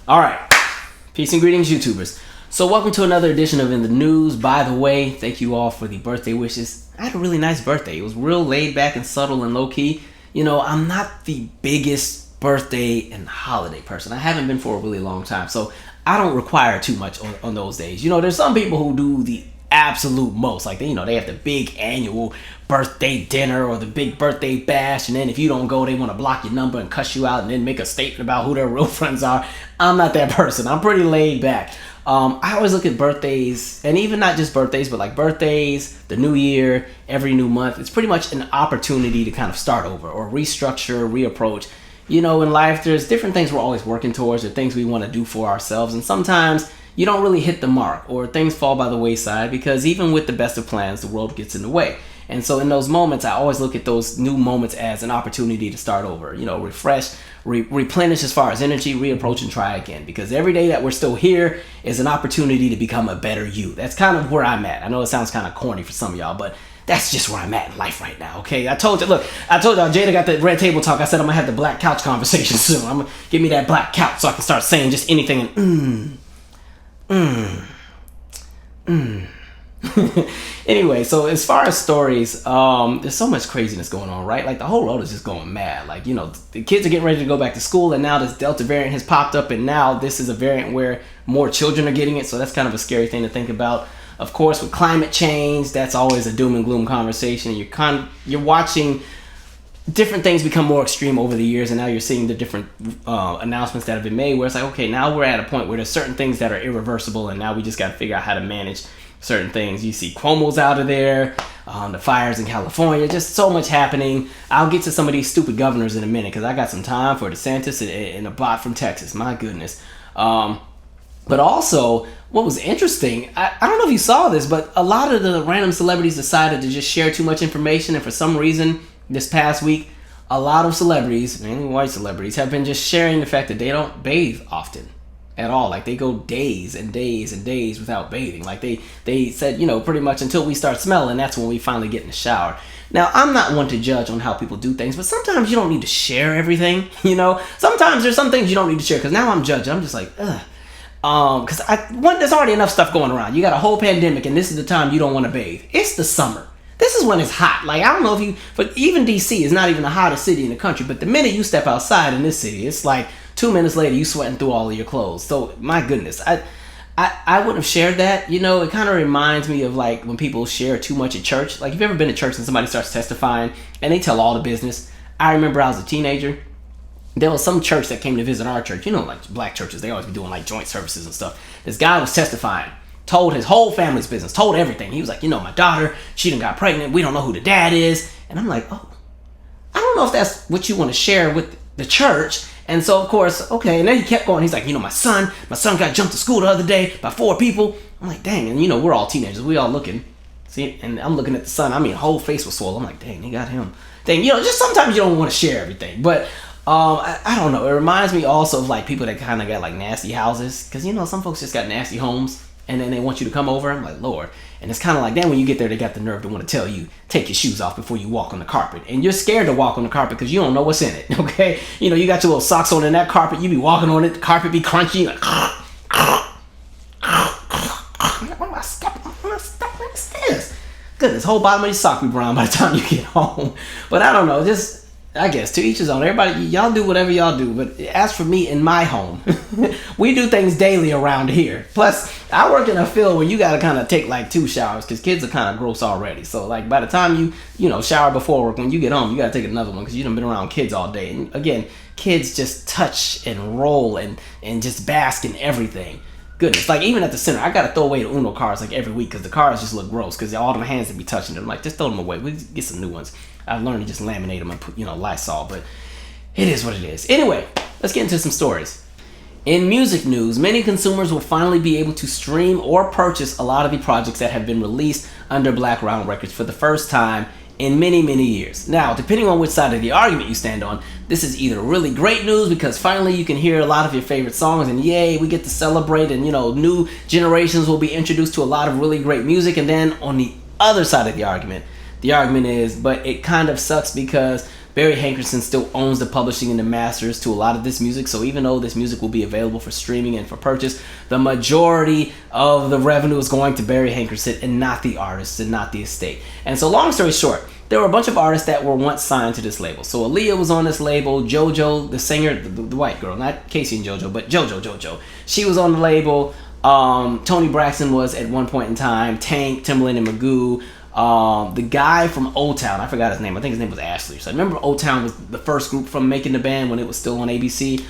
All right. Peace and greetings, YouTubers. So welcome to another edition of In the News. By the way, thank you all for the birthday wishes. I had a really nice birthday. It was real laid back and subtle and low key. You know, I'm not the biggest birthday and holiday person. I haven't been for a really long time. So I don't require too much on those days. You know, there's some people who do the absolute most. Like, they have the big annual birthday dinner or the big birthday bash, and then if you don't go, they want to block your number and cuss you out and then make a statement about who their real friends are. I'm not that person. I'm pretty laid back. I always look at birthdays, and even not just birthdays, but like birthdays, the new year, every new month. It's pretty much an opportunity to kind of start over or restructure, reapproach. You know, in life, there's different things we're always working towards or things we want to do for ourselves, and sometimes you don't really hit the mark or things fall by the wayside because even with the best of plans, the world gets in the way. And so in those moments, I always look at those new moments as an opportunity to start over, you know, refresh, replenish as far as energy, reapproach, and try again. Because every day that we're still here is an opportunity to become a better you. That's kind of where I'm at. I know it sounds kind of corny for some of y'all, but that's just where I'm at in life right now, okay? I told y'all, Jada got the red table talk. I said I'm going to have the black couch conversation soon. I'm going to give me that black couch so I can start saying just anything and Anyway, so as far as stories, there's so much craziness going on, right? Like, the whole world is just going mad. Like, you know, the kids are getting ready to go back to school, and now this Delta variant has popped up, and now this is a variant where more children are getting it, so that's kind of a scary thing to think about. Of course, with climate change, that's always a doom and gloom conversation. You're watching different things become more extreme over the years, and now you're seeing the different announcements that have been made where it's like, okay, now we're at a point where there's certain things that are irreversible, and now we just got to figure out how to manage certain things. You see Cuomo's out of there, the fires in California, just so much happening. I'll get to some of these stupid governors in a minute because I got some time for DeSantis and a bot from Texas. My goodness. But also, what was interesting, I don't know if you saw this, but a lot of the random celebrities decided to just share too much information, and for some reason, this past week, a lot of celebrities, mainly white celebrities, have been just sharing the fact that they don't bathe often at all. Like, they go days and days and days without bathing. Like, they said, you know, pretty much until we start smelling, that's when we finally get in the shower. Now, I'm not one to judge on how people do things, but sometimes you don't need to share everything, you know? Sometimes there's some things you don't need to share, because now I'm judging. I'm just like, ugh. Because there's already enough stuff going around. You got a whole pandemic, and this is the time you don't want to bathe. It's the summer. This is when it's hot. Like, I don't know if you, but even DC is not even the hottest city in the country. But the minute you step outside in this city, it's like 2 minutes later, you sweating through all of your clothes. So, my goodness, I wouldn't have shared that. You know, it kind of reminds me of like when people share too much at church. Like, if you've ever been to church and somebody starts testifying and they tell all the business. I remember I was a teenager. There was some church that came to visit our church. You know, like black churches, they always be doing like joint services and stuff. This guy was testifying. Told his whole family's business, told everything. He was like, you know, my daughter, she done got pregnant. We don't know who the dad is. And I'm like, oh, I don't know if that's what you want to share with the church. And so, of course, okay. And then he kept going. He's like, you know, my son got jumped to school the other day by 4 people. I'm like, dang. And, you know, we're all teenagers. We all looking. See, and I'm looking at the son. I mean, whole face was swollen. I'm like, dang, they got him. Dang, you know, just sometimes you don't want to share everything. But I don't know. It reminds me also of like people that kind of got like nasty houses. Because, you know, some folks just got nasty homes. And then they want you to come over. I'm like, Lord. And it's kind of like, then when you get there, they got the nerve to want to tell you, take your shoes off before you walk on the carpet. And you're scared to walk on the carpet because you don't know what's in it, okay? You know, you got your little socks on in that carpet. You be walking on it. The carpet be crunchy. Like, what am I stepping? What's this? Goodness, whole bottom of your sock be brown by the time you get home. But I don't know, just, I guess, to each his own. Everybody, y'all do whatever y'all do. But as for me, in my home, we do things daily around here. Plus, I work in a field where you got to kind of take like 2 showers because kids are kind of gross already. So, like, by the time you know, shower before work, when you get home, you got to take another one because you done been around kids all day. And again, kids just touch and roll and just bask in everything. Goodness, like even at the center, I got to throw away the Uno cards like every week because the cards just look gross because all them hands that be touching them. Like, just throw them away. We get some new ones. I've learned to just laminate them and put, you know, Lysol, but it is what it is. Anyway, let's get into some stories. In music news, many consumers will finally be able to stream or purchase a lot of the projects that have been released under Blackground Records for the first time in many, many years. Now, depending on which side of the argument you stand on, this is either really great news because finally you can hear a lot of your favorite songs and yay, we get to celebrate and, you know, new generations will be introduced to a lot of really great music. And then on the other side of the argument is, but it kind of sucks because Barry Hankerson still owns the publishing and the masters to a lot of this music. So even though this music will be available for streaming and for purchase, the majority of the revenue is going to Barry Hankerson and not the artists and not the estate. And so long story short, there were a bunch of artists that were once signed to this label. So Aaliyah was on this label. JoJo, the singer, the white girl, not Casey and JoJo, but JoJo. She was on the label. Tony Braxton was at one point in time. Tank, Timbaland, and Magoo. The guy from O-Town, I forgot his name. I think his name was Ashley. So I remember O-Town was the first group from making the band when it was still on ABC.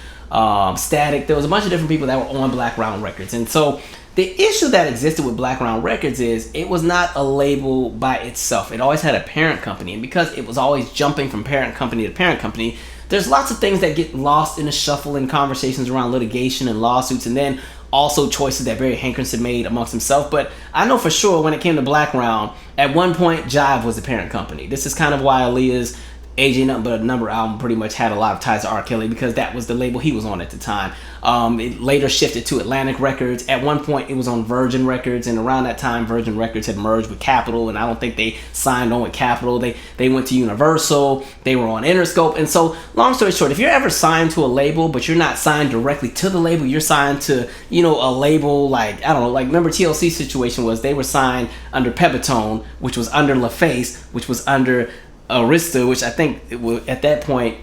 Static. There was a bunch of different people that were on Blackground Records. And so the issue that existed with Blackground Records is it was not a label by itself. It always had a parent company. And because it was always jumping from parent company to parent company, there's lots of things that get lost in the shuffle in conversations around litigation and lawsuits, and then also choices that Barry Hankerson made amongst himself. But I know for sure when it came to Blackground, at one point Jive was the parent company. This is kind of why Aaliyah's AJ Nothing But a Number album pretty much had a lot of ties to R. Kelly, because that was the label he was on at the time. It later shifted to Atlantic Records. At one point it was on Virgin Records, and around that time Virgin Records had merged with Capitol, and I don't think they signed on with Capitol. They went to Universal, they were on Interscope. And so long story short, if you're ever signed to a label but you're not signed directly to the label, you're signed to, you know, a label like, I don't know, like remember TLC's situation was they were signed under Pepitone, which was under LaFace, which was under Arista, which I think it was, at that point,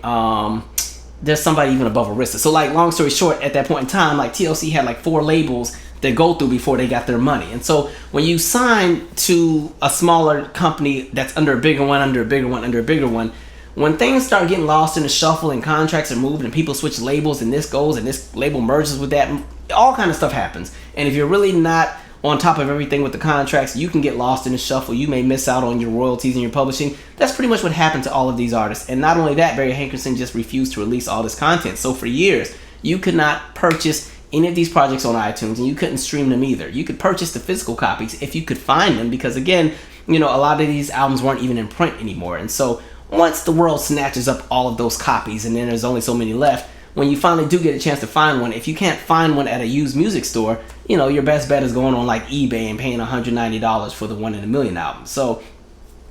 there's somebody even above Arista. So like long story short, at that point in time, like TLC had like 4 labels they go through before they got their money. And so when you sign to a smaller company that's under a bigger one, under a bigger one, under a bigger one, when things start getting lost in the shuffle and contracts are moved and people switch labels and this goes and this label merges with that, all kind of stuff happens. And if you're really not on top of everything with the contracts, you can get lost in the shuffle. You may miss out on your royalties and your publishing. That's pretty much what happened to all of these artists. And not only that, Barry Hankerson just refused to release all this content. So for years, you could not purchase any of these projects on iTunes, and you couldn't stream them either. You could purchase the physical copies if you could find them, because again, you know, a lot of these albums weren't even in print anymore. And so once the world snatches up all of those copies and then there's only so many left, when you finally do get a chance to find one, if you can't find one at a used music store, you know, your best bet is going on like eBay and paying $190 for the 1 in a Million album. So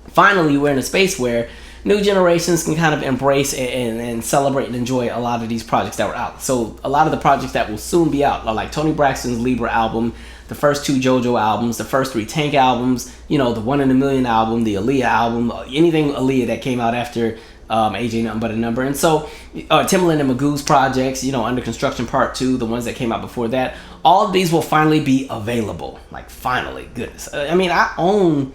finally, we're in a space where new generations can kind of embrace and celebrate and enjoy a lot of these projects that were out. So a lot of the projects that will soon be out are like Tony Braxton's Libra album, the first 2 JoJo albums, the first 3 Tank albums, you know, the 1 in a Million album, the Aaliyah album, anything Aaliyah that came out after AJ Nothing But a Number. And so Timbaland and Magoo's projects, you know, Under Construction Part 2, the ones that came out before that, all of these will finally be available. Like finally, goodness. I mean, I owned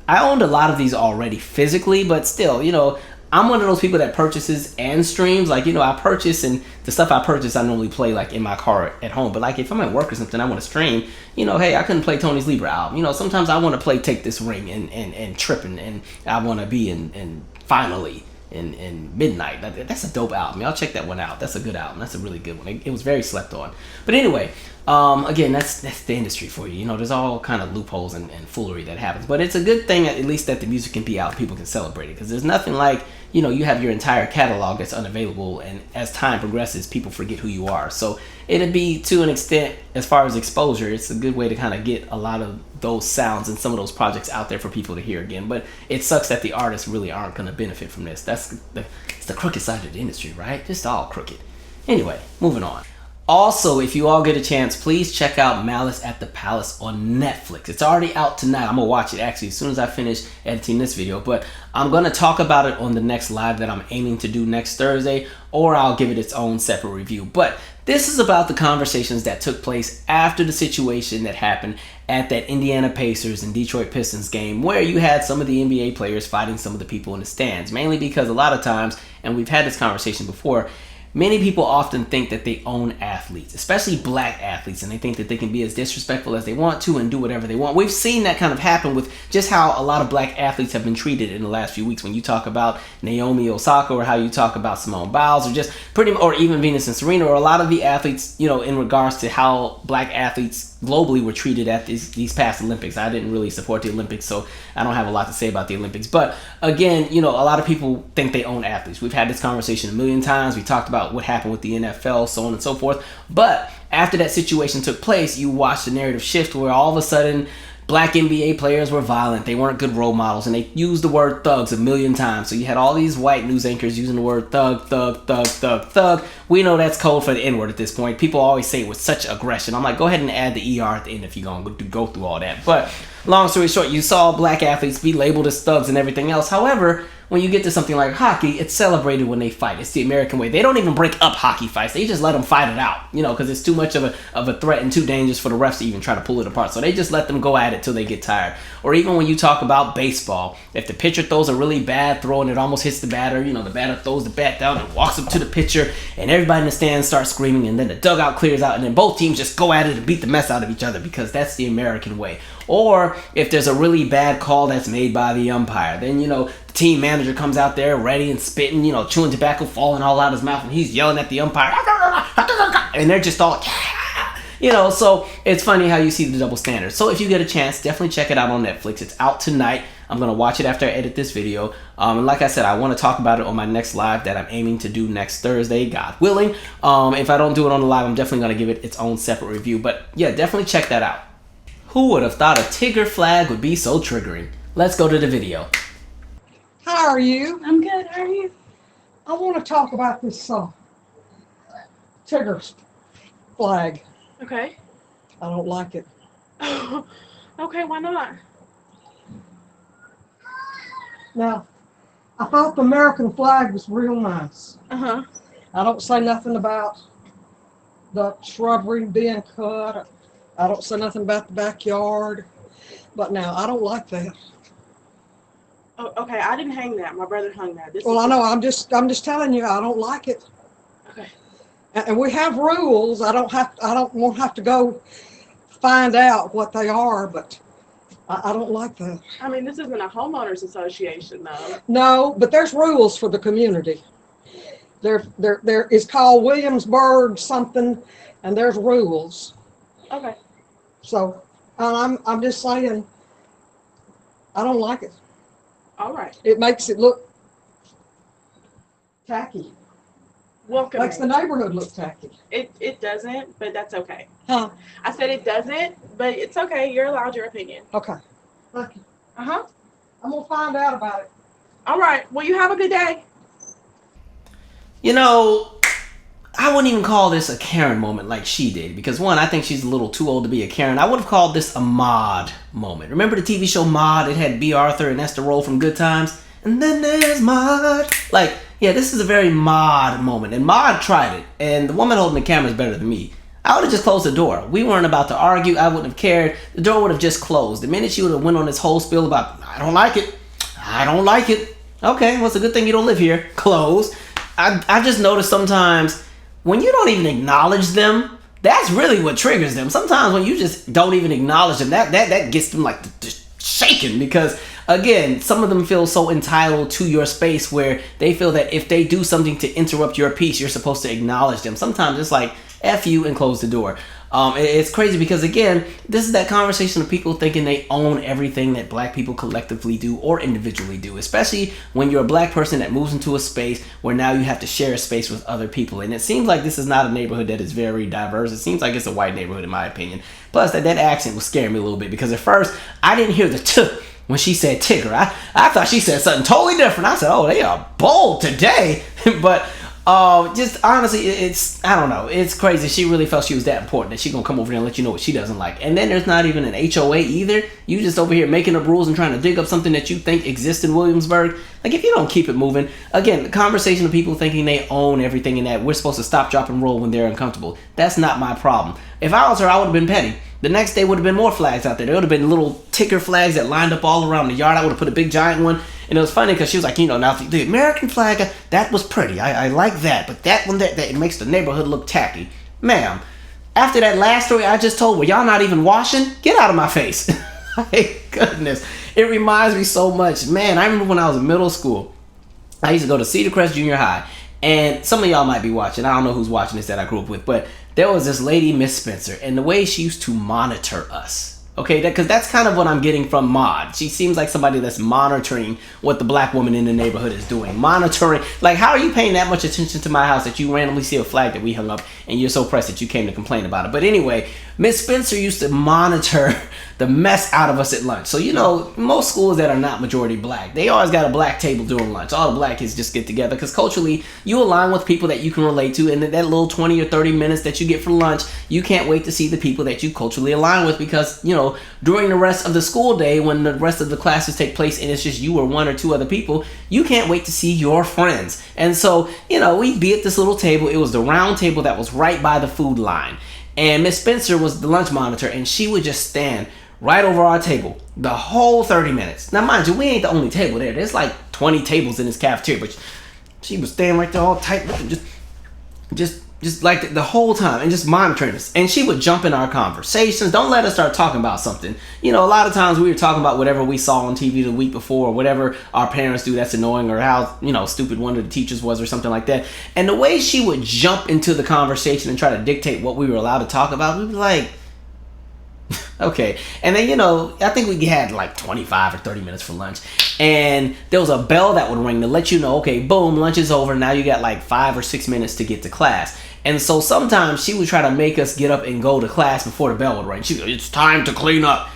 a lot of these already physically, but still, you know, I'm one of those people that purchases and streams. Like, you know, I purchase, and the stuff I purchase I normally play like in my car at home. But like if I'm at work or something, I want to stream, you know, hey, I couldn't play Tony's Libra album. You know, sometimes I want to play Take This Ring and Trippin', and I want to be in Finally in Midnight. That's a dope album. Y'all check that one out. That's a good album. That's a really good one. It was very slept on. But anyway, again, that's the industry for you. You know, there's all kind of loopholes and foolery that happens. But it's a good thing at least that the music can be out. People can celebrate it, because there's nothing like, you know, you have your entire catalog that's unavailable, and as time progresses, people forget who you are. So it'd be, to an extent, as far as exposure, it's a good way to kind of get a lot of those sounds and some of those projects out there for people to hear again. But it sucks that the artists really aren't going to benefit from this. It's the crooked side of the industry, right? Just all crooked. Anyway, moving on. Also, if you all get a chance, please check out Malice at the Palace on Netflix. It's already out tonight. I'm going to watch it actually as soon as I finish editing this video. But I'm going to talk about it on the next live that I'm aiming to do next Thursday, or I'll give it its own separate review. But this is about the conversations that took place after the situation that happened at that Indiana Pacers and Detroit Pistons game, where you had some of the NBA players fighting some of the people in the stands. Mainly because a lot of times, and we've had this conversation before, many people often think that they own athletes, especially black athletes, and they think that they can be as disrespectful as they want to and do whatever they want. We've seen that kind of happen with just how a lot of black athletes have been treated in the last few weeks. When you talk about Naomi Osaka, or how you talk about Simone Biles, or just or even Venus and Serena, or a lot of the athletes, you know, in regards to how black athletes globally were treated at these past Olympics. I didn't really support the Olympics, so I don't have a lot to say about the Olympics. But again, you know, a lot of people think they own athletes. We've had this conversation a million times. We talked about what happened with the NFL, so on and so forth. But after that situation took place, you watched the narrative shift, where all of a sudden black NBA players were violent, they weren't good role models, and they used the word thugs a million times. So you had all these white news anchors using the word thug, thug, thug, thug, thug. We know that's code for the N-word at this point. People always say it with such aggression. I'm like, go ahead and add the ER at the end if you're going to go through all that. But long story short, you saw black athletes be labeled as thugs and everything else. However, when you get to something like hockey, it's celebrated when they fight. It's the American way. They don't even break up hockey fights. They just let them fight it out, because it's too much of a threat and too dangerous for the refs to even try to pull it apart. So they just let them go at it till they get tired. Or even when you talk about baseball, if the pitcher throws a really bad throw and it almost hits the batter, the batter throws the bat down and walks up to the pitcher, and everybody in the stands starts screaming, and then the dugout clears out, and then both teams just go at it and beat the mess out of each other, because that's the American way. Or if there's a really bad call that's made by the umpire, then the team manager comes out there ready and spitting, chewing tobacco, falling all out his mouth, and he's yelling at the umpire, and they're just all, so it's funny how you see the double standard. So if you get a chance, definitely check it out on Netflix. It's out tonight. I'm going to watch it after I edit this video. And like I said, I want to talk about it on my next live that I'm aiming to do next Thursday, God willing. If I don't do it on the live, I'm definitely going to give it its own separate review. But yeah, definitely check that out. Who would have thought a Tigger flag would be so triggering? Let's go to the video. How are you? I'm good. How are you? I want to talk about this Tigger flag. Okay. I don't like it. Okay, why not? Now, I thought the American flag was real nice. Uh-huh. I don't say nothing about the shrubbery being cut. I don't say nothing about the backyard. But now, I don't like that. Oh, okay, I didn't hang that. My brother hung that. Well, I know. I'm just telling you, I don't like it. Okay. And we have won't have to go find out what they are, but I don't like that. I mean, this isn't a homeowners association, though. No, but there's rules for the community. There is called Williamsburg something, and there's rules. Okay. So, I'm just saying, I don't like it. All right. It makes it look tacky. Welcome. Makes the neighborhood look tacky. It doesn't, but that's okay. Huh? I said it doesn't, but it's okay. You're allowed your opinion. Okay. Thank you. Uh-huh. I'm gonna find out about it. All right. Well, you have a good day. I wouldn't even call this a Karen moment like she did, because one, I think she's a little too old to be a Karen. I would have called this a Maude moment. Remember the TV show Maude? It had B. Arthur and Esther Roll from Good Times. And then there's Maude. Yeah, this is a very Maude moment. And Maude tried it. And the woman holding the camera is better than me. I would have just closed the door. We weren't about to argue. I wouldn't have cared. The door would have just closed. The minute she would have went on this whole spiel about, I don't like it. I don't like it. Okay, well, it's a good thing you don't live here. Close. I just noticed sometimes when you don't even acknowledge them, that's really what triggers them. Sometimes when you just don't even acknowledge them, that gets them shaking, because again, some of them feel so entitled to your space where they feel that if they do something to interrupt your peace, you're supposed to acknowledge them. Sometimes it's like, F you and close the door. It's crazy because, again, this is that conversation of people thinking they own everything that black people collectively do or individually do, especially when you're a black person that moves into a space where now you have to share a space with other people. And it seems like this is not a neighborhood that is very diverse. It seems like it's a white neighborhood, in my opinion. Plus, that accent was scaring me a little bit, because at first, I didn't hear the T when she said Tigger. I thought she said something totally different. I said, oh, they are bold today. But just honestly, I don't know. It's crazy. She really felt she was that important that she gonna come over here and let you know what she doesn't like. And then there's not even an HOA either. You just over here making up rules and trying to dig up something that you think exists in Williamsburg. Like, if you don't keep it moving, again, the conversation of people thinking they own everything and that we're supposed to stop, drop, and roll when they're uncomfortable. That's not my problem. If I was her, I would have been petty. The next day would have been more flags out there. There would have been little Tigger flags that lined up all around the yard. I would have put a big giant one. And it was funny because she was like, now the American flag, that was pretty. I like that. But that one, that it makes the neighborhood look tacky. Ma'am, after that last story I just told where y'all not even washing, get out of my face. My goodness. It reminds me so much. Man, I remember when I was in middle school, I used to go to Cedar Crest Junior High. And some of y'all might be watching. I don't know who's watching this that I grew up with. But there was this lady, Miss Spencer. And the way she used to monitor us. Okay, because that's kind of what I'm getting from Maude. She seems like somebody that's monitoring what the black woman in the neighborhood is doing. Monitoring, like, how are you paying that much attention to my house that you randomly see a flag that we hung up and you're so pressed that you came to complain about it? But anyway, Miss Spencer used to monitor the mess out of us at lunch. So, you know, most schools that are not majority black, they always got a black table during lunch. All the black kids just get together because culturally, you align with people that you can relate to, and that little 20 or 30 minutes that you get for lunch, you can't wait to see the people that you culturally align with because, you know, during the rest of the school day, when the rest of the classes take place and it's just you or one or two other people, you can't wait to see your friends. And so, you know, we'd be at this little table. It was the round table that was right by the food line. And Miss Spencer was the lunch monitor, and she would just stand right over our table the whole 30 minutes. Now, mind you, we ain't the only table there. There's like 20 tables in this cafeteria, but she was standing right there all tight, just like the whole time, and just monitoring us. And she would jump in our conversations. Don't let us start talking about something. You know, a lot of times we were talking about whatever we saw on TV the week before, or whatever our parents do that's annoying, or how, you know, stupid one of the teachers was, or something like that. And the way she would jump into the conversation and try to dictate what we were allowed to talk about, we'd be like, okay. And then, you know, I think we had like 25 or 30 minutes for lunch, and there was a bell that would ring to let you know, okay, boom, lunch is over. Now you got like 5 or 6 minutes to get to class. And so sometimes she would try to make us get up and go to class before the bell would ring. She'd go, it's time to clean up.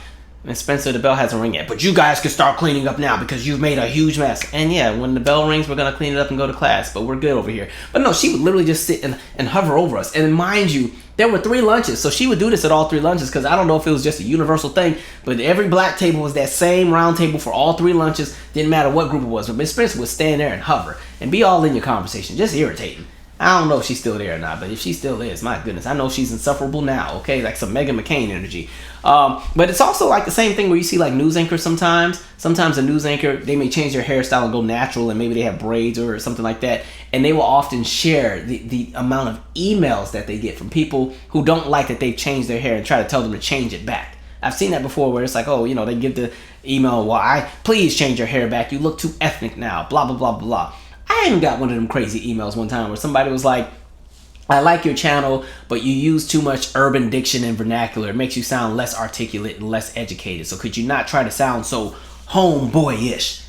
And Spencer, the bell hasn't rung yet, but you guys can start cleaning up now because you've made a huge mess. And yeah, when the bell rings, we're going to clean it up and go to class, but we're good over here. But no, she would literally just sit and hover over us. And mind you, there were 3 lunches, so she would do this at all 3 lunches, because I don't know if it was just a universal thing, but every black table was that same round table for all 3 lunches. Didn't matter what group it was, but Miss Spencer would stand there and hover and be all in your conversation, just irritating. I don't know if she's still there or not, but if she still is, my goodness, I know she's insufferable now, okay? Like some Meghan McCain energy. But it's also like the same thing where you see like news anchors sometimes. Sometimes a news anchor, they may change their hairstyle and go natural, and maybe they have braids or something like that. And they will often share the amount of emails that they get from people who don't like that they've changed their hair and try to tell them to change it back. I've seen that before where it's like, oh, you know, they give the email, why? Please change your hair back. You look too ethnic now, blah, blah, blah, blah. I even got one of them crazy emails one time where somebody was like, I like your channel, but you use too much urban diction and vernacular. It makes you sound less articulate and less educated. So could you not try to sound so homeboy-ish?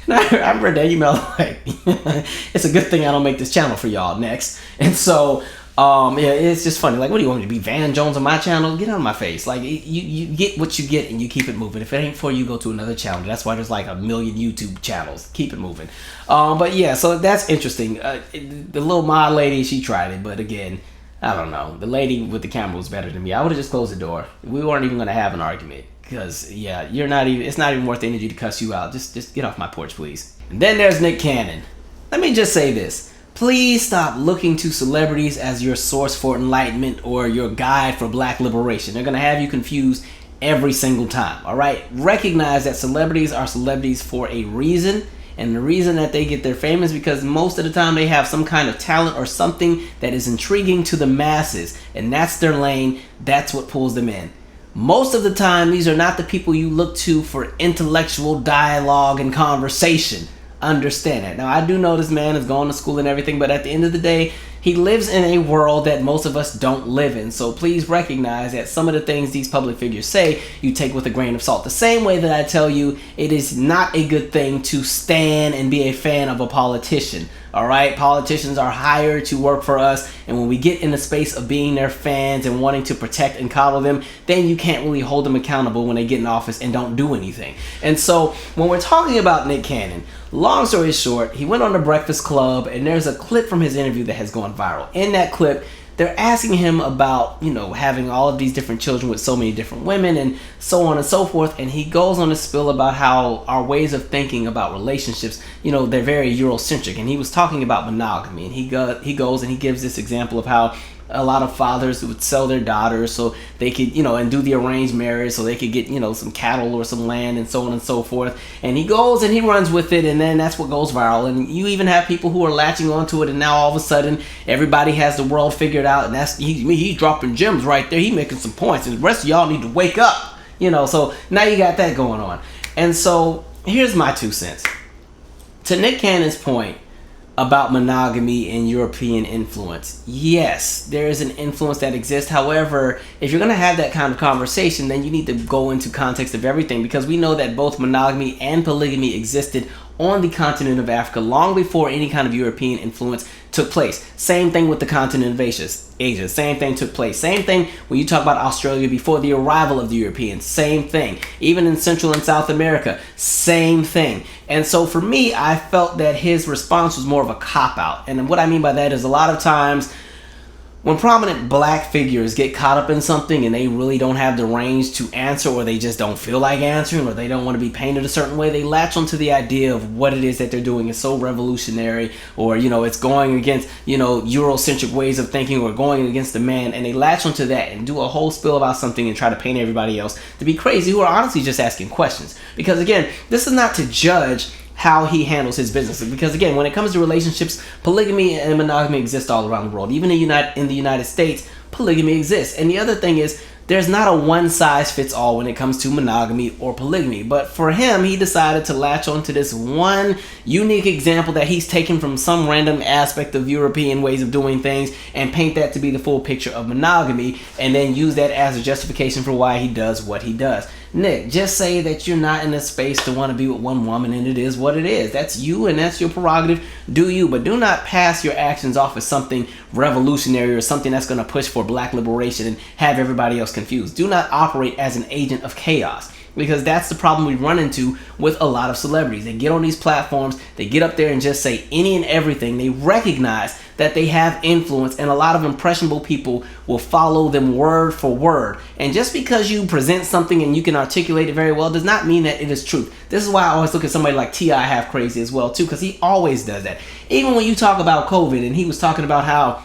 And I read that email like, it's a good thing I don't make this channel for y'all next. And so, yeah, it's just funny. Like, what do you want me to be, Van Jones on my channel? Get out of my face. Like, you get what you get and you keep it moving. If it ain't for you, go to another channel. That's why there's like 1 million YouTube channels. Keep it moving. But yeah, so that's interesting. The little Maude lady, she tried it, but again, I don't know. The lady with the camera was better than me. I would have just closed the door. We weren't even going to have an argument. Because, yeah, it's not even worth the energy to cuss you out. Just get off my porch, please. And then there's Nick Cannon. Let me just say this. Please stop looking to celebrities as your source for enlightenment or your guide for black liberation. They're going to have you confused every single time, all right? Recognize that celebrities are celebrities for a reason, and the reason that they get their fame is because most of the time they have some kind of talent or something that is intriguing to the masses, and that's their lane. That's what pulls them in. Most of the time, these are not the people you look to for intellectual dialogue and conversation. Understand that. Now, I do know this man is going to school and everything, but at the end of the day, he lives in a world that most of us don't live in. So please recognize that some of the things these public figures say, you take with a grain of salt. The same way that I tell you, it is not a good thing to stand and be a fan of a politician. All right, politicians are hired to work for us, and when we get in the space of being their fans and wanting to protect and coddle them, then you can't really hold them accountable when they get in office and don't do anything. And so when we're talking about Nick Cannon, long story short, he went on the Breakfast Club, and there's a clip from his interview that has gone viral. In that clip, they're asking him about, you know, having all of these different children with so many different women and so on and so forth. And he goes on a spill about how our ways of thinking about relationships, you know, they're very Eurocentric. And he was talking about monogamy. And he goes and he gives this example of how a lot of fathers would sell their daughters so they could, you know, and do the arranged marriage so they could get, you know, some cattle or some land and so on and so forth. And he goes and he runs with it, and then that's what goes viral. And you even have people who are latching onto it, and now all of a sudden everybody has the world figured out, and that's he's dropping gems right there. He's making some points, and the rest of y'all need to wake up, you know. So now you got that going on. And so here's my 2 cents. To Nick Cannon's point, about monogamy and European influence. Yes, there is an influence that exists. However, if you're going to have that kind of conversation, then you need to go into context of everything, because we know that both monogamy and polygamy existed on the continent of Africa long before any kind of European influence took place. Same thing with the continent of Asia. Same thing took place. Same thing when you talk about Australia before the arrival of the Europeans. Same thing. Even in Central and South America, same thing. And so for me, I felt that his response was more of a cop-out. And what I mean by that is a lot of times when prominent black figures get caught up in something and they really don't have the range to answer, or they just don't feel like answering, or they don't want to be painted a certain way, they latch onto the idea of what it is that they're doing is so revolutionary, or, you know, it's going against, you know, Eurocentric ways of thinking, or going against the man, and they latch onto that and do a whole spill about something and try to paint everybody else to be crazy, who are honestly just asking questions. Because again, this is not to judge how he handles his business, because again, when it comes to relationships, polygamy and monogamy exist all around the world. Even in the United States, polygamy exists. And the other thing is, there's not a one size fits all when it comes to monogamy or polygamy. But for him, he decided to latch onto this one unique example that he's taken from some random aspect of European ways of doing things and paint that to be the full picture of monogamy, and then use that as a justification for why he does what he does. Nick, just say that you're not in a space to want to be with one woman, and it is what it is. That's you, and that's your prerogative. Do you, but do not pass your actions off as something revolutionary or something that's going to push for black liberation and have everybody else confused. Do not operate as an agent of chaos, because that's the problem we run into with a lot of celebrities. They get on these platforms, they get up there and just say any and everything. They recognize that they have influence, and a lot of impressionable people will follow them word for word. And just because you present something and you can articulate it very well does not mean that it is truth. This is why I always look at somebody like T.I. half crazy as well too, because he always does that. Even when you talk about COVID, and he was talking about how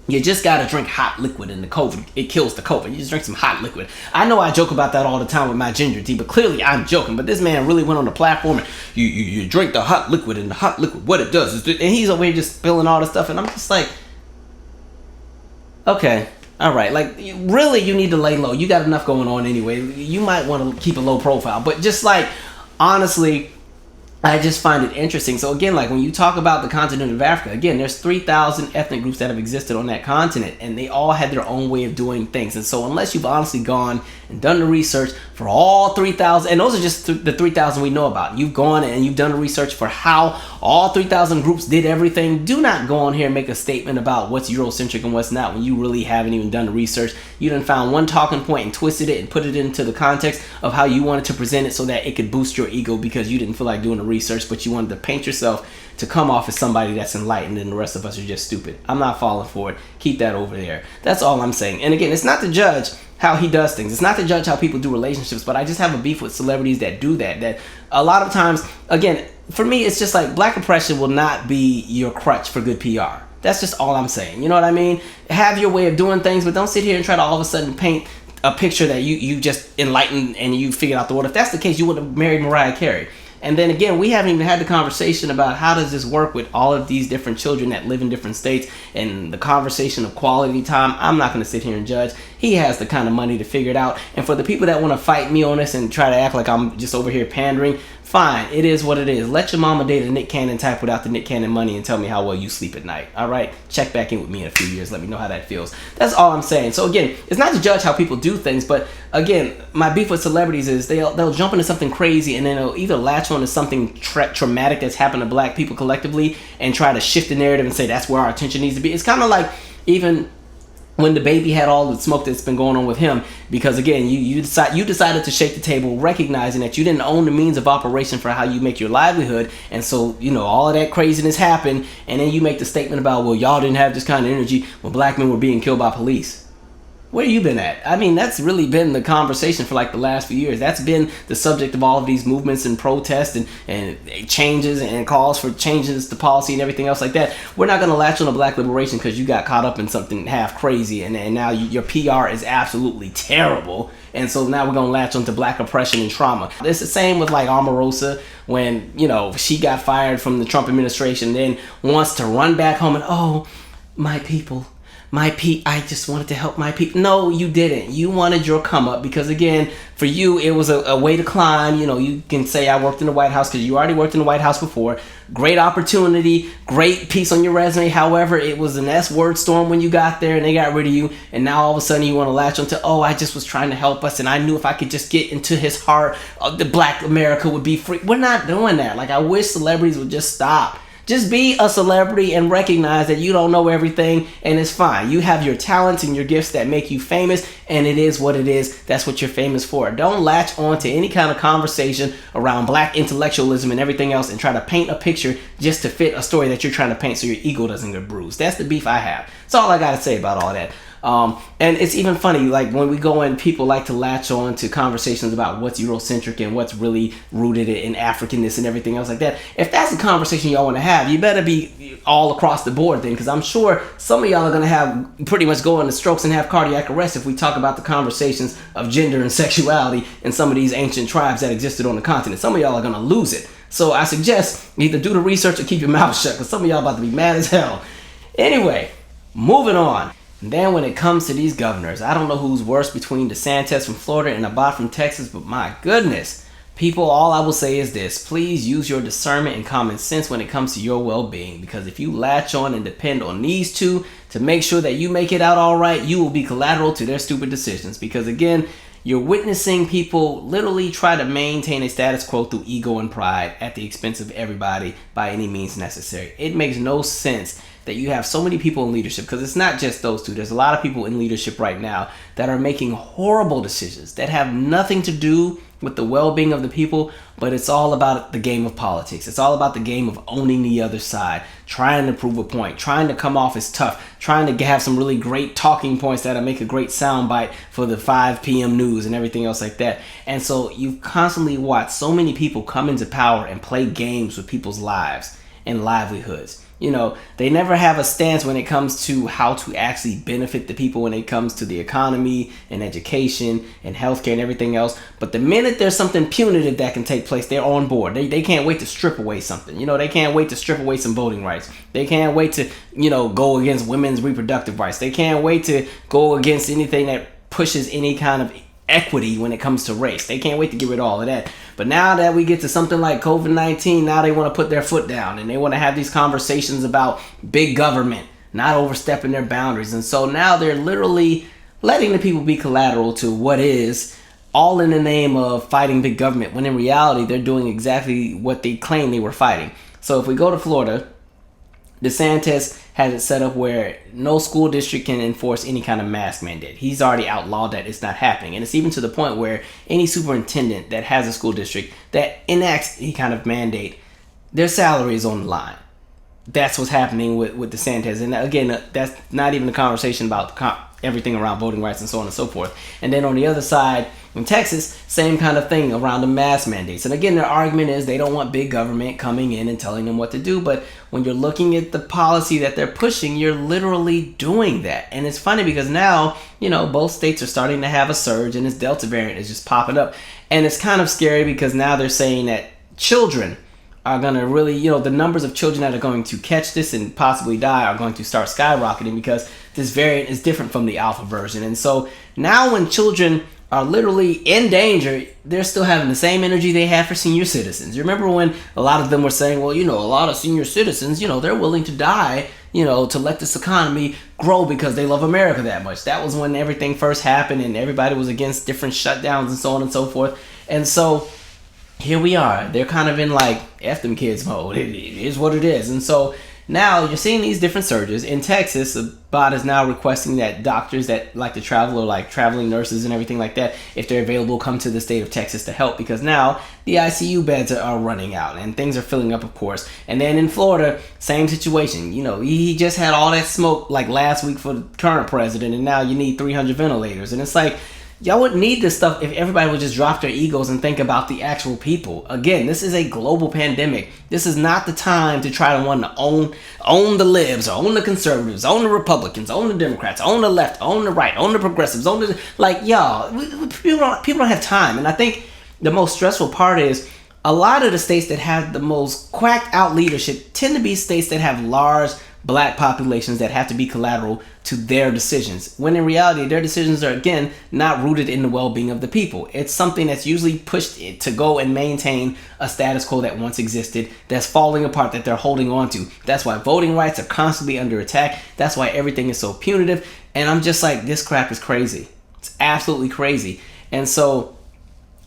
you just gotta drink hot liquid in the COVID. It kills the COVID. You just drink some hot liquid. I know I joke about that all the time with my ginger tea, but clearly I'm joking. But this man really went on the platform and you drink the hot liquid, and the hot liquid, what it does is, and he's over here just spilling all this stuff, and I'm just like, okay, all right. Like, really, you need to lay low. You got enough going on anyway. You might want to keep a low profile, but just like, honestly, I just find it interesting. So again, like when you talk about the continent of Africa, again, there's 3,000 ethnic groups that have existed on that continent, and they all had their own way of doing things. And so unless you've honestly gone and done the research for all 3,000, and those are just the 3,000 we know about, you've gone and you've done the research for how all 3,000 groups did everything, do not go on here and make a statement about what's Eurocentric and what's not when you really haven't even done the research. You done found one talking point and twisted it and put it into the context of how you wanted to present it so that it could boost your ego, because you didn't feel like doing the research, but you wanted to paint yourself to come off as somebody that's enlightened, and the rest of us are just stupid. I'm not falling for it. Keep that over there. That's all I'm saying. And again, it's not to judge how he does things. It's not to judge how people do relationships, but I just have a beef with celebrities that do that. That a lot of times, again, for me, it's just like black oppression will not be your crutch for good PR. That's just all I'm saying. You know what I mean? Have your way of doing things, but don't sit here and try to all of a sudden paint a picture that you just enlightened and you figured out the world. If that's the case, you would have married Mariah Carey. And then again, we haven't even had the conversation about how does this work with all of these different children that live in different states, and the conversation of quality time. I'm not going to sit here and judge. He has the kind of money to figure it out. And for the people that want to fight me on this and try to act like I'm just over here pandering, fine, it is what it is. Let your mama date a Nick Cannon type without the Nick Cannon money and tell me how well you sleep at night. All right? Check back in with me in a few years. Let me know how that feels. That's all I'm saying. So again, it's not to judge how people do things, but again, my beef with celebrities is they'll jump into something crazy, and then they'll either latch on to something traumatic that's happened to black people collectively and try to shift the narrative and say that's where our attention needs to be. It's kind of like even when the baby had all the smoke that's been going on with him, because again, you decided to shake the table, recognizing that you didn't own the means of operation for how you make your livelihood, and so all of that craziness happened, and then you make the statement about, well, y'all didn't have this kind of energy when black men were being killed by police. Where you been at? I mean, that's really been the conversation for like the last few years. That's been the subject of all of these movements and protests and changes and calls for changes to policy and everything else like that. We're not going to latch on to black liberation because you got caught up in something half crazy, and now your PR is absolutely terrible. And so now we're going to latch on to black oppression and trauma. It's the same with like Omarosa when, she got fired from the Trump administration, then wants to run back home and, oh, my people, I just wanted to help my people. No, you didn't. You wanted your come up because, again, for you, it was a way to climb. You can say I worked in the White House because you already worked in the White House before. Great opportunity, great piece on your resume. However, it was an S-word storm when you got there and they got rid of you. And now all of a sudden you want to latch onto, I just was trying to help us. And I knew if I could just get into his heart, the Black America would be free. We're not doing that. Like, I wish celebrities would just stop. Just be a celebrity and recognize that you don't know everything, and it's fine. You have your talents and your gifts that make you famous, and it is what it is. That's what you're famous for. Don't latch on to any kind of conversation around Black intellectualism and everything else and try to paint a picture just to fit a story that you're trying to paint so your ego doesn't get bruised. That's the beef I have. That's all I got to say about all that. And it's even funny, like when we go in, people like to latch on to conversations about what's Eurocentric and what's really rooted in Africanness and everything else like that. If that's a conversation y'all want to have, you better be all across the board then, because I'm sure some of y'all are going to have pretty much go into strokes and have cardiac arrest if we talk about the conversations of gender and sexuality in some of these ancient tribes that existed on the continent. Some of y'all are going to lose it. So I suggest either do the research or keep your mouth shut, because some of y'all about to be mad as hell. Anyway, moving on. And then when it comes to these governors, I don't know who's worse between DeSantis from Florida and Abbott from Texas, but my goodness, people, all I will say is this: please use your discernment and common sense when it comes to your well-being, because if you latch on and depend on these two to make sure that you make it out all right, you will be collateral to their stupid decisions. Because again, you're witnessing people literally try to maintain a status quo through ego and pride at the expense of everybody by any means necessary. It makes no sense that you have so many people in leadership, because it's not just those two. There's a lot of people in leadership right now that are making horrible decisions that have nothing to do with the well-being of the people, but it's all about the game of politics. It's all about the game of owning the other side, trying to prove a point, trying to come off as tough, trying to have some really great talking points that'll make a great soundbite for the 5 p.m. news and everything else like that. And so you constantly watch so many people come into power and play games with people's lives and livelihoods. They never have a stance when it comes to how to actually benefit the people when it comes to the economy and education and healthcare and everything else. But the minute there's something punitive that can take place, they're on board. They can't wait to strip away something. They can't wait to strip away some voting rights. They can't wait to, go against women's reproductive rights. They can't wait to go against anything that pushes any kind of equity when it comes to race. They can't wait to get rid of all of that. But now that we get to something like COVID-19, now they want to put their foot down and they want to have these conversations about big government not overstepping their boundaries. And so now they're literally letting the people be collateral to what is, all in the name of fighting big government, when in reality they're doing exactly what they claim they were fighting. So if we go to Florida, DeSantis has it set up where no school district can enforce any kind of mask mandate. He's already outlawed that. It's not happening. And it's even to the point where any superintendent that has a school district that enacts any kind of mandate, their salary is on the line. That's what's happening with DeSantis. And again, that's not even a conversation about everything around voting rights and so on and so forth. And then on the other side, in Texas, same kind of thing around the mask mandates. And again, their argument is they don't want big government coming in and telling them what to do. But when you're looking at the policy that they're pushing, you're literally doing that. And it's funny because now, both states are starting to have a surge and this Delta variant is just popping up. And it's kind of scary because now they're saying that children are going to really, the numbers of children that are going to catch this and possibly die are going to start skyrocketing because this variant is different from the alpha version. And so now when children are literally in danger, they're still having the same energy they had for senior citizens. You remember when a lot of them were saying, well, a lot of senior citizens, they're willing to die, to let this economy grow because they love America that much. That was when everything first happened and everybody was against different shutdowns and so on and so forth. And so here we are. They're kind of in like F them kids mode. It is what it is. And so now you're seeing these different surges. In Texas, Abbott is now requesting that doctors that like to travel or like traveling nurses and everything like that, if they're available, come to the state of Texas to help, because now the ICU beds are running out and things are filling up, of course. And then in Florida, same situation. He just had all that smoke like last week for the current president, and now you need 300 ventilators. And it's like, y'all wouldn't need this stuff if everybody would just drop their egos and think about the actual people. Again, this is a global pandemic. This is not the time to try to want to own the libs, or own the conservatives, own the Republicans, own the Democrats, own the left, own the right, own the progressives, own the... Like, y'all, people don't have time. And I think the most stressful part is a lot of the states that have the most quacked out leadership tend to be states that have large black populations that have to be collateral to their decisions, when in reality their decisions are, again, not rooted in the well-being of the people. It's something that's usually pushed to go and maintain a status quo that once existed, that's falling apart, that they're holding on to. That's why voting rights are constantly under attack. That's why everything is so punitive. And I'm just like, this crap is crazy. It's absolutely crazy. And so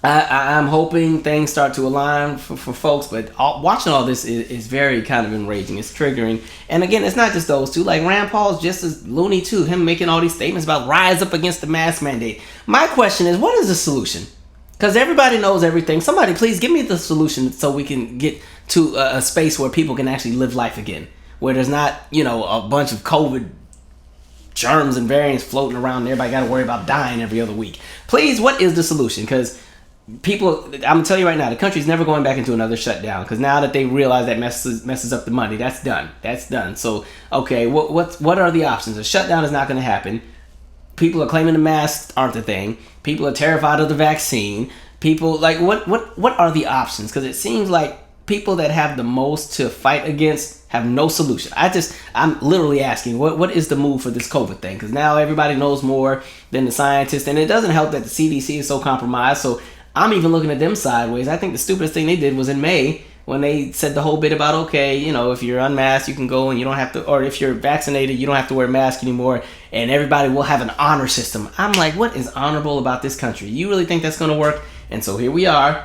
I'm hoping things start to align for folks, but watching all this is very kind of enraging. It's triggering. And again, it's not just those two. Like, Rand Paul's just as loony too. Him making all these statements about rise up against the mask mandate. My question is, what is the solution? Because everybody knows everything. Somebody please give me the solution so we can get to a space where people can actually live life again. Where there's not, a bunch of COVID germs and variants floating around and everybody got to worry about dying every other week. Please, what is the solution? Because people, I'm gonna tell you right now, the country's never going back into another shutdown, because now that they realize that messes up the money, that's done. So okay, what are the options? A shutdown is not going to happen. People are claiming the masks aren't the thing. People are terrified of the vaccine. People, like, what are the options? Because it seems like people that have the most to fight against have no solution. I'm literally asking, what is the move for this COVID thing? Because now everybody knows more than the scientists, and it doesn't help that the CDC is so compromised. So I'm even looking at them sideways. I think the stupidest thing they did was in May when they said the whole bit about, okay, if you're unmasked, you can go and you don't have to, or if you're vaccinated, you don't have to wear a mask anymore, and everybody will have an honor system. I'm like, what is honorable about this country? You really think that's going to work? And so here we are.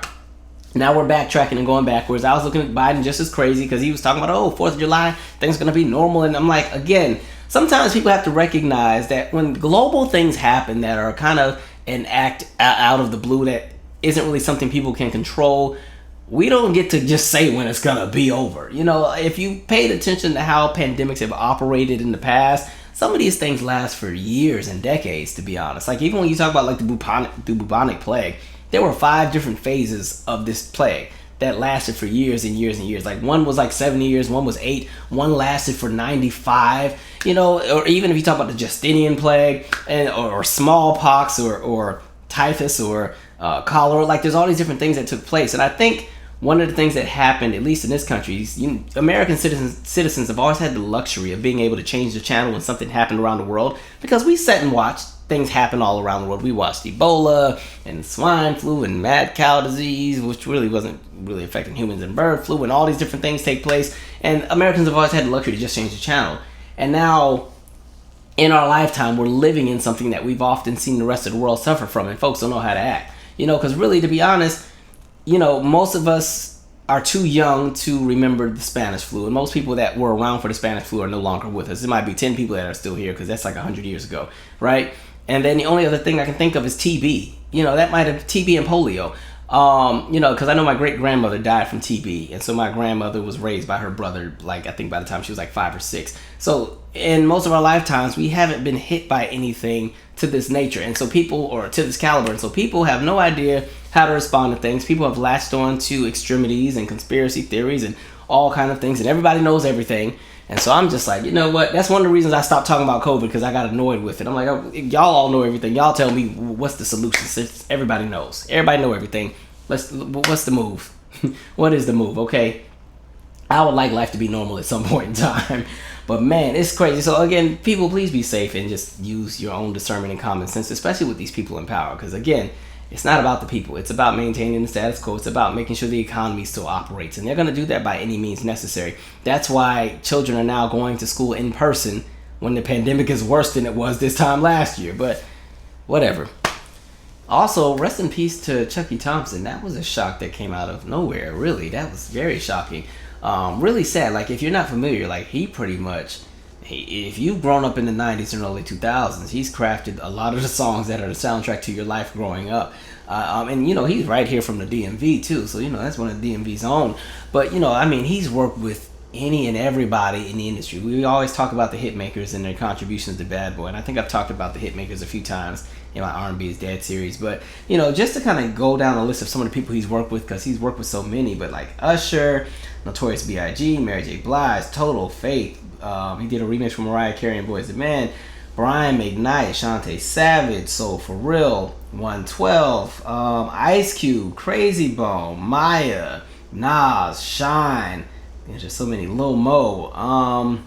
Now we're backtracking and going backwards. I was looking at Biden just as crazy because he was talking about, 4th of July, things are going to be normal. And I'm like, again, sometimes people have to recognize that when global things happen that are kind of an act out of the blue that isn't really something people can control, we don't get to just say when it's gonna be over. If you paid attention to how pandemics have operated in the past, some of these things last for years and decades, to be honest. Like, even when you talk about like the bubonic plague, there were 5 different phases of this plague that lasted for years and years and years. Like, one was like 70 years, one was 8, one lasted for 95. Or even if you talk about the Justinian plague or smallpox or typhus or cholera, like, there's all these different things that took place. And I think one of the things that happened, at least in this country, is American citizens have always had the luxury of being able to change the channel when something happened around the world, because we sat and watched things happen all around the world. We watched Ebola and swine flu and mad cow disease, which really wasn't really affecting humans, and bird flu, and all these different things take place. And Americans have always had the luxury to just change the channel. And now, in our lifetime, we're living in something that we've often seen the rest of the world suffer from, and folks don't know how to act. Because really, to be honest, most of us are too young to remember the Spanish flu, and most people that were around for the Spanish flu are no longer with us. There might be 10 people that are still here, because that's like 100 years ago, right? And then the only other thing I can think of is TB. That might have TB and polio. Because I know my great-grandmother died from TB, and so my grandmother was raised by her brother, like, I think by the time she was like 5 or 6. So in most of our lifetimes, we haven't been hit by anything to this nature, and so people, or to this caliber, and so people have no idea how to respond to things. People have latched on to extremities and conspiracy theories and all kind of things, and everybody knows everything. And so I'm just like, you know what? That's one of the reasons I stopped talking about COVID, because I got annoyed with it. I'm like, y'all all know everything. Y'all tell me what's the solution, since everybody knows. Everybody know everything. What's the move? What is the move? Okay, I would like life to be normal at some point in time. But man, it's crazy. So again, people, please be safe and just use your own discernment and common sense, especially with these people in power. Because again, it's not about the people. It's about maintaining the status quo. It's about making sure the economy still operates. And they're going to do that by any means necessary. That's why children are now going to school in person when the pandemic is worse than it was this time last year. But whatever. Also, rest in peace to Chucky Thompson. That was a shock that came out of nowhere, really. That was very shocking. Really sad. Like, if you're not familiar, like, he pretty much, if you've grown up in the 90s and early 2000s, he's crafted a lot of the songs that are the soundtrack to your life growing up. And, he's right here from the DMV, too. So, that's one of the DMV's own. But, he's worked with any and everybody in the industry. We always talk about the hitmakers and their contributions to Bad Boy. And I think I've talked about the hitmakers a few times in my R&B is Dead series. But, just to kind of go down the list of some of the people he's worked with, because he's worked with so many. But, like, Usher, Notorious B.I.G., Mary J. Blige, Total Faith. He did a remix for Mariah Carey and Boyz II Men. Brian McKnight, Shantae Savage, Soul For Real, 112, Ice Cube, Crazy Bone, Maya, Nas, Shine. There's just so many. Lil Mo.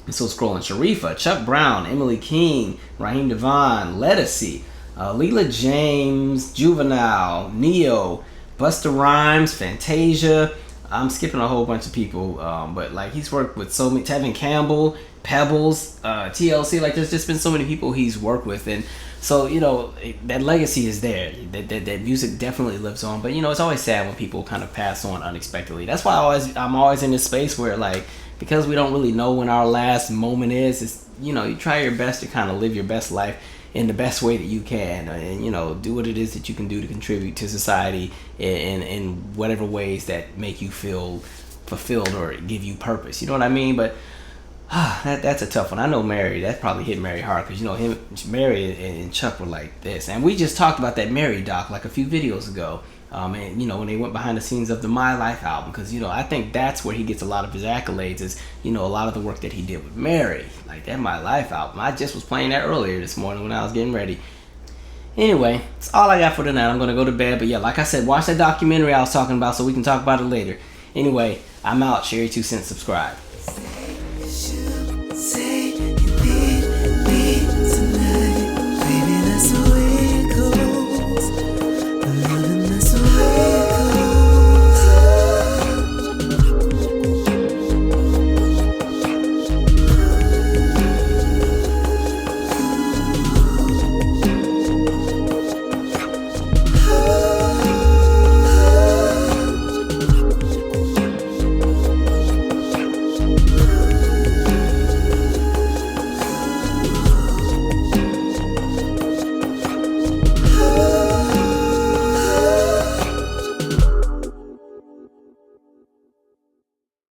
So scrolling, Sharifa, Chuck Brown, Emily King, Raheem Devon, Lettucey, Leela James, Juvenile, Neo, Busta Rhymes, Fantasia. I'm skipping a whole bunch of people, but like he's worked with so many. Tevin Campbell, Pebbles, TLC. Like there's just been so many people he's worked with, and so that legacy is there. That music definitely lives on. But it's always sad when people kind of pass on unexpectedly. That's why I'm always in this space where like, because we don't really know when our last moment is. It's you try your best to kind of live your best life in the best way that you can, and do what it is that you can do to contribute to society in whatever ways that make you feel fulfilled or give you purpose. You know what I mean? But that's a tough one. I know Mary, that probably hit Mary hard, because Mary and Chuck were like this, and we just talked about that Mary doc like a few videos ago. And when they went behind the scenes of the My Life album, because I think that's where he gets a lot of his accolades, is a lot of the work that he did with Mary, like that My Life album. I just was playing that earlier this morning when I was getting ready. Anyway, that's all I got for tonight. I'm gonna go to bed, but yeah, like I said, watch that documentary I was talking about so we can talk about it later. Anyway, I'm out. Share your 2 cents, subscribe.